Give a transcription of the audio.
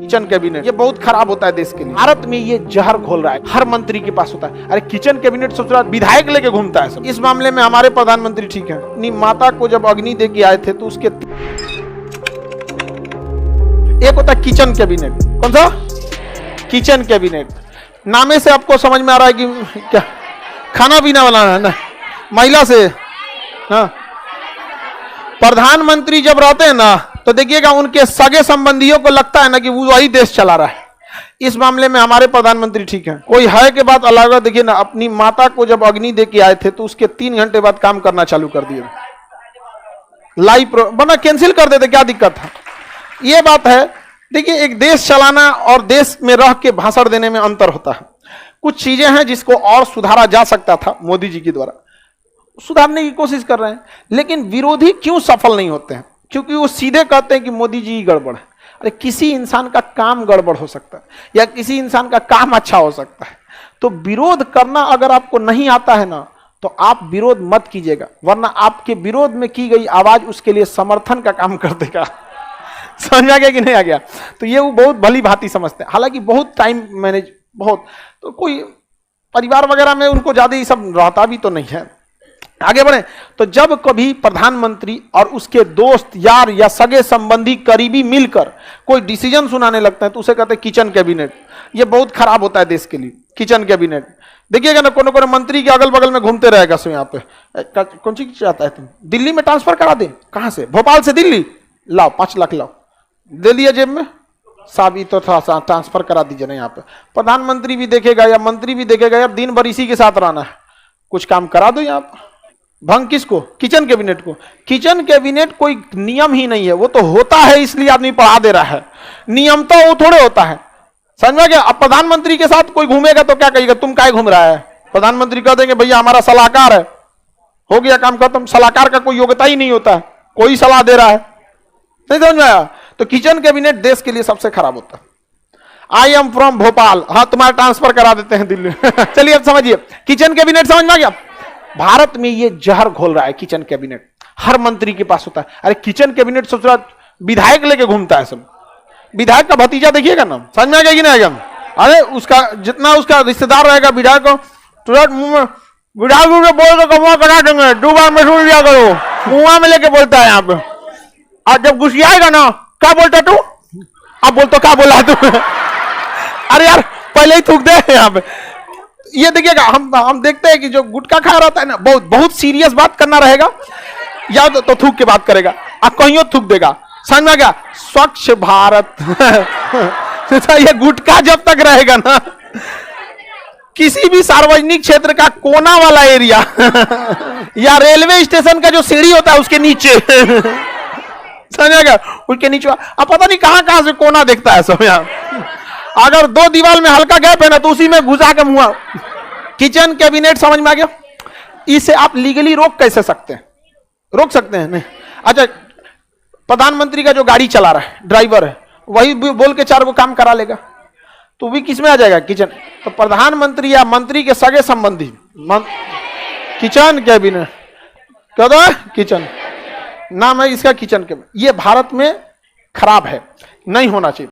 Kitchen cabinet ये बहुत खराब होता है देश के लिए। भारत में ये जहर घोल रहा है, हर मंत्री के पास होता है। अरे किचन कैबिनेट सोच रहा विधायक लेके घूमता है सब। इस मामले में हमारे प्रधानमंत्री ठीक है। अपनी माता को जब अग्नि दे के आए थे तो उसके एक होता है किचन कैबिनेट। कौन सा किचन कैबिनेट? नामे से आपको समझ में आ रहा है कि क्या खाना पीना बनाना है ना, महिला से। हाँ, प्रधानमंत्री जब रहते हैं ना तो देखिएगा उनके सगे संबंधियों को लगता है ना कि वो वही देश चला रहा है। इस मामले में हमारे प्रधानमंत्री ठीक है। कोई है के बाद अलग देखिए ना, अपनी माता को जब अग्नि दे के आए थे तो उसके 3 घंटे बाद काम करना चालू कर दिए। लाइव बना कैंसिल कर देते, क्या दिक्कत था? ये बात है। देखिए, एक देश चलाना और देश में रह के भाषण देने में अंतर होता है। कुछ चीजें हैं जिसको और सुधारा जा सकता था, मोदी जी के द्वारा सुधारने की कोशिश कर रहे हैं। लेकिन विरोधी क्यों सफल नहीं होते हैं? क्योंकि वो सीधे कहते हैं कि मोदी जी गड़बड़ है। अरे किसी इंसान का काम गड़बड़ हो सकता है या किसी इंसान का काम अच्छा हो सकता है, तो विरोध करना अगर आपको नहीं आता है ना तो आप विरोध मत कीजिएगा, वरना आपके विरोध में की गई आवाज उसके लिए समर्थन का काम कर देगा। समझ आ गया कि नहीं आ गया? तो ये वो बहुत भली भांति समझते हैं। हालांकि बहुत टाइम मैनेज बहुत, तो कोई परिवार वगैरह में उनको ज्यादा ये सब रहता भी तो नहीं है। आगे बढ़े तो जब कभी प्रधानमंत्री और उसके दोस्त यार या सगे संबंधी करीबी मिलकर कोई डिसीजन सुनाने लगते हैं तो उसे कहते हैं किचन कैबिनेट। ये बहुत खराब होता है देश के लिए, किचन कैबिनेट। देखिएगा ना, कोनो मंत्री के अगल बगल में घूमते रहेगा सो यहाँ पे कौन सी चाहता है तुम? दिल्ली में ट्रांसफर करा दे। कहां से? भोपाल से दिल्ली लाओ, 5 लाख लाओ, दे दिया जेब में साहब, ये तो थोड़ा सा ट्रांसफर करा दीजिए ना। यहाँ पे प्रधानमंत्री भी देखेगा या मंत्री भी देखेगा, यार दिन भर इसी के साथ रहना है, कुछ काम करा दो। यहाँ भंग किसको? किचन कैबिनेट को। किचन कैबिनेट कोई नियम ही नहीं है, वो तो होता है इसलिए आदमी पढ़ा दे रहा है। नियम तो वो थोड़े होता है, समझ में गया? अब प्रधानमंत्री के साथ कोई घूमेगा तो क्या कहेगा, तुम काहे घूम रहा है? प्रधानमंत्री कह देंगे भैया हमारा सलाहकार है, हो गया काम खत्म। सलाहकार का कोई योग्यता ही नहीं होता है, कोई सलाह दे रहा है। नहीं समझ में आया? तो किचन कैबिनेट देश के लिए सबसे खराब होता है। आई एम फ्रॉम भोपाल, हाँ तुम्हारा ट्रांसफर करा देते हैं दिल्ली। चलिए अब समझिए, किचन कैबिनेट समझ में आ गया? भारत में ये जहर घोल रहा है किचन कैबिनेट, हर मंत्री के पास होता है। अरे किचन कैबिनेट सोच रहा विधायक लेके घूमता है सब। विधायक का भतीजा देखिएगा ना, समझ में आ गया कि नहीं आएगा? अरे उसका जितना उसका रिश्तेदार रहेगा विधायक को तुरंत मुंह में विधायक बोल के कमुआ करा देंगे। 2 बार में सुन लिया करो, कुआं में लेके बोलता है यहाँ पे। और जब गुस्सियाएगा ना, क्या बोलता तू? अब बोल तो क्या बोला तू? अरे यार पहले ही थूक दे यहाँ पे। ये देखिएगा, हम देखते हैं कि जो गुटखा खा रहता है ना, बहुत सीरियस बात करना रहेगा या तो थूक के बात करेगा, अब कहीं थूक देगा। समझ में आ गया? स्वच्छ भारत। ये गुटखा जब तक रहेगा ना, किसी भी सार्वजनिक क्षेत्र का कोना वाला एरिया या रेलवे स्टेशन का जो सीढ़ी होता है उसके नीचे, समझ आ गया? उसके नीचे अब पता नहीं कहां से कोना देखता है सब। यहाँ अगर 2 दीवार में हल्का गैप है ना तो उसी में घुसा के मुंह। किचन कैबिनेट समझ में आ गया? इसे आप लीगली रोक कैसे सकते हैं? रोक सकते हैं नहीं? अच्छा, प्रधानमंत्री का जो गाड़ी चला रहा है ड्राइवर है, वही बोल के 4 को काम करा लेगा तो भी किस में आ जाएगा? किचन। तो प्रधानमंत्री या मंत्री के सगे संबंधी किचन कैबिनेट क्या दो है? किचन नाम है इसका, किचन कैबिनेट। ये भारत में खराब है, नहीं होना चाहिए।